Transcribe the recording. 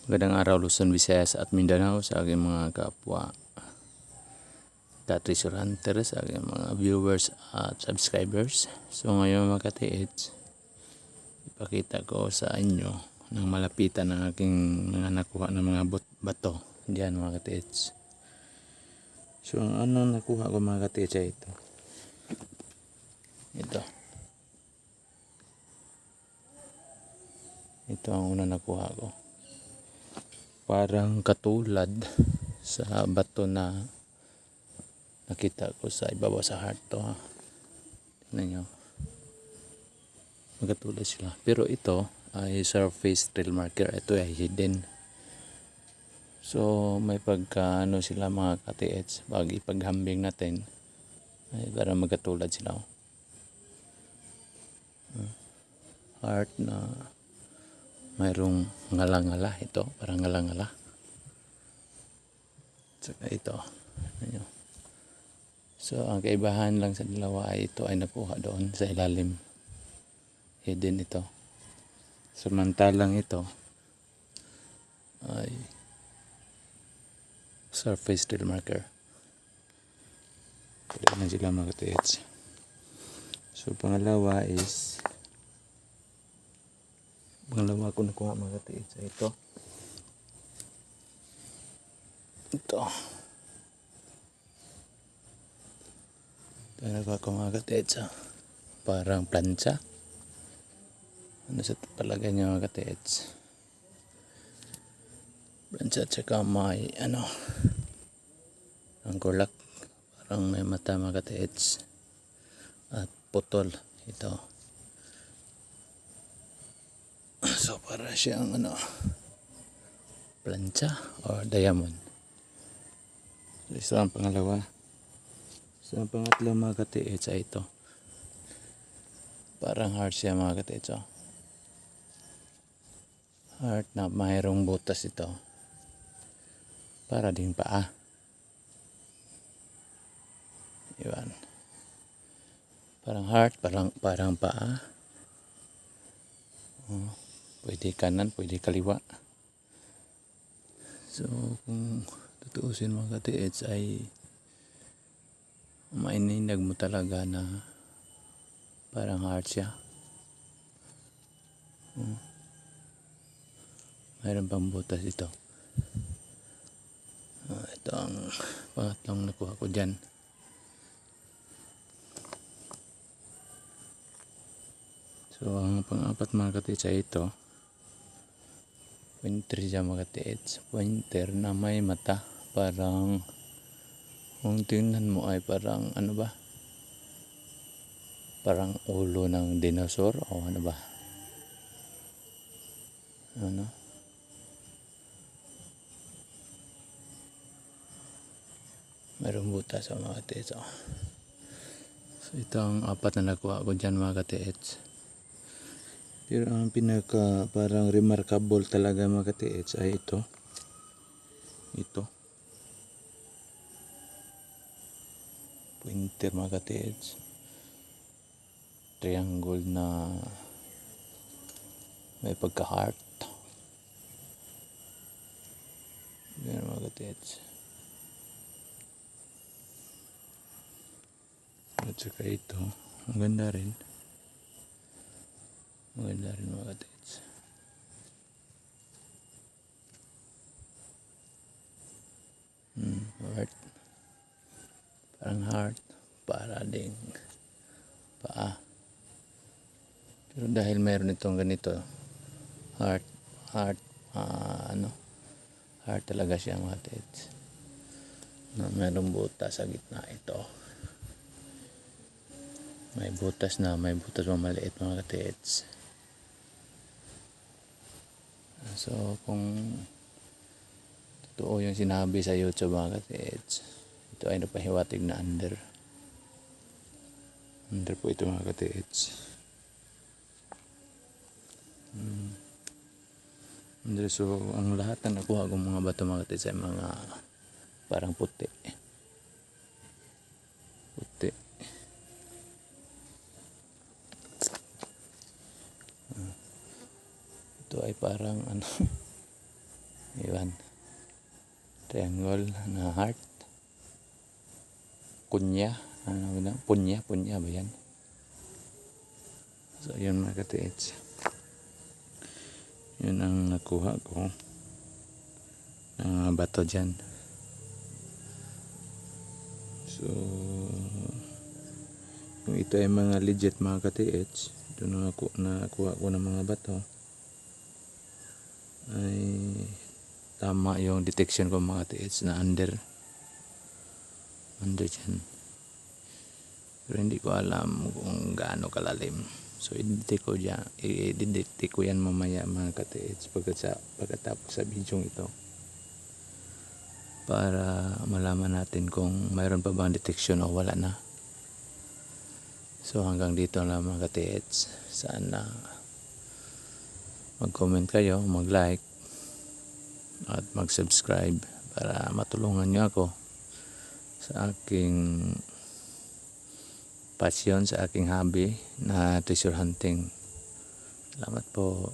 Magandang araw Luzon, Visayas at Mindanao sa aking mga kapwa treasure hunters, sa aking mga viewers at subscribers. So ngayon mga katiits, ipakita ko sa inyo ng malapitan ng aking mga nakuha ng mga bato diyan mga katiits. So anong nakuha ko mga katiits ay ito ang unang nakuha ko. Parang katulad sa bato na nakita ko sa ibabaw sa heart to, ha. Tingnan nyo, magkatulad sila, pero ito ay surface trail marker, ito ay hidden. So may pagka sila mga katiets, pag ipaghambing natin ay para magkatulad sila, heart na mayroong ngala-ngala. Ito parang ngala-ngala. Saka ito, ano. So ang kaibahan lang sa dalawa ay ito ay nakuha doon sa ilalim, hidden ito, samantalang ito ay surface trail marker. Kaya na sila mga katiits. So pangalawa ko nakuha mga katiits ay ito nakuha ko mga katiits, parang plancha. Ano sa palagay niyo mga katiits? Plancha at saka may ang kulak, parang may mata mga katiits, at putol ito. So para siyang plancha or diamond. So ito ang pangalawa. So ang pangatlo mga katiits ay ito, parang heart siya mga katiits, heart na mayroong butas ito, para ding paa. Iwan, parang heart, parang paa. Pwede kanan, pwede kaliwa. So kung tutuusin mga katiits ay mainindag mo talaga na parang heart siya. Mayroon pang butas ito. Ito ang pangatlong nakuha ko dyan. So ang pang-apat mga katiits ay ito, pointer siya mga katiits, pointer na may mata, parang kung tingnan mo ay parang parang ulo ng dinosaur o mayroong butas mga katiits. So ito ang apat na nakuha ko dyan mga katiits. Pero ang pinaka parang remarkable talaga mga katiits ay ito pointer mga katiits, triangle na may pagka heart. Yan mga katiits. At saka ito, maganda rin mga katiits. Heart, parang heart, para ding paa. Pero dahil mayroon itong ganito, heart heart talaga siya mga katiits, na mayroong butas sa gitna. Ito may butas maliit mga katiits. So kung totoo yung sinabi sa YouTube mga katiits, ito ay napahiwatig na under po ito mga katiits. So ang lahat na nakuha kong mga bato mga katiits ay mga parang puti. Ito ay parang Iwan. Triangle na heart. Kunya. Ano ba na? Punya ba yan? So, yun mga ka-TH. Yun ang nakuha ko. Ang bato dyan. So, kung ito ay mga legit mga ka-TH, ito nakuha ko ng mga bato, ay tama yung detection ko mga TH na under dyan. Pero hindi ko alam kung gaano kalalim. So i-detect ko yan mamaya mga ka-TH pagkatapos sa video ito, para malaman natin kung mayroon pa bang detection o wala na. So hanggang dito lang mga ka-TH. Sana mag-comment kayo, mag-like at mag-subscribe para matulungan nyo ako sa aking passion, sa aking hobby na treasure hunting. Salamat po.